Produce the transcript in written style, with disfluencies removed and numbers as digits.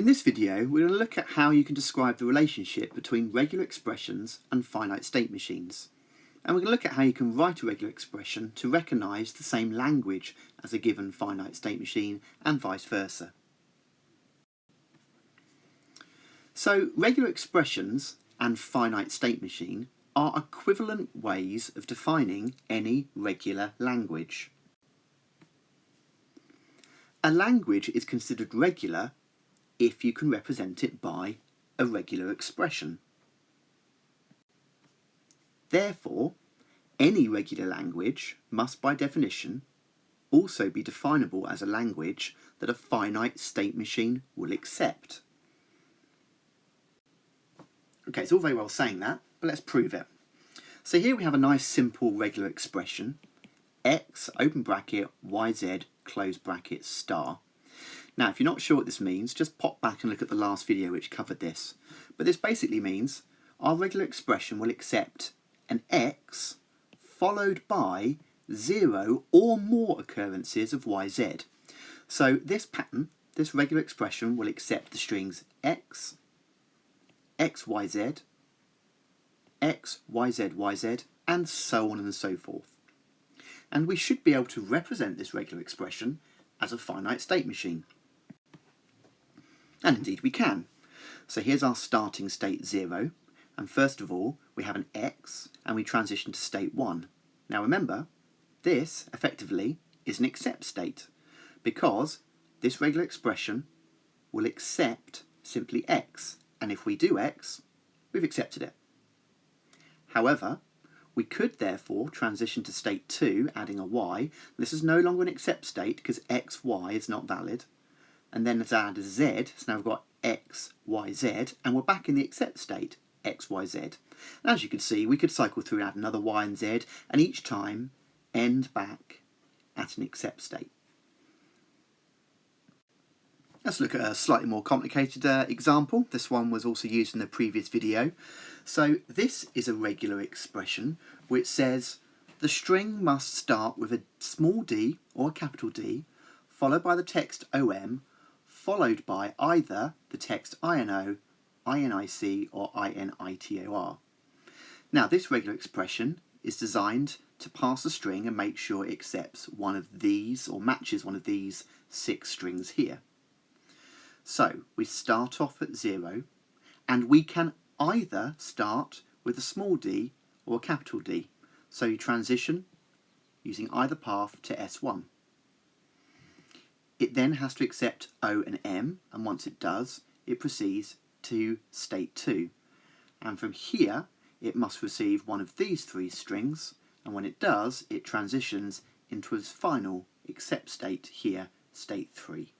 In this video, we're going to look at how you can describe the relationship between regular expressions and finite state machines. And we're going to look at how you can write a regular expression to recognise the same language as a given finite state machine and vice versa. So, regular expressions and finite state machine are equivalent ways of defining any regular language. A language is considered regular if you can represent it by a regular expression. Therefore, any regular language must by definition also be definable as a language that a finite state machine will accept. Okay, it's all very well saying that, but let's prove it. So here we have a nice simple regular expression, x, open bracket, yz, close bracket, star. Now, if you're not sure what this means, just pop back and look at the last video which covered this. But this basically means our regular expression will accept an x followed by 0 or more occurrences of yz. So this pattern, this regular expression, will accept the strings x, xyz, xyzyz, and so on and so forth. And we should be able to represent this regular expression as a finite state machine. And indeed we can. So here's our starting state 0, and first of all we have an x and we transition to state 1. Now remember, this effectively is an accept state because this regular expression will accept simply x, and if we do x, we've accepted it. However, we could therefore transition to state 2, adding a y. This is no longer an accept state because x, y is not valid. And then let's add a z, so now we've got x, y, z, and we're back in the accept state, x, y, z. And as you can see, we could cycle through and add another y and z, and each time end back at an accept state. Let's look at a slightly more complicated example. This one was also used in the previous video. So this is a regular expression which says the string must start with a small d or a capital D, followed by the text OM, followed by either the text INO, INIC, or INITOR. Now this regular expression is designed to pass a string and make sure it accepts one of these or matches one of these 6 strings here. So we start off at 0 and we can either start with a small d or a capital D. So you transition using either path to S1. It then has to accept O and M, and once it does, it proceeds to state 2. And from here, it must receive one of these 3 strings, and when it does, it transitions into its final accept state here, state 3.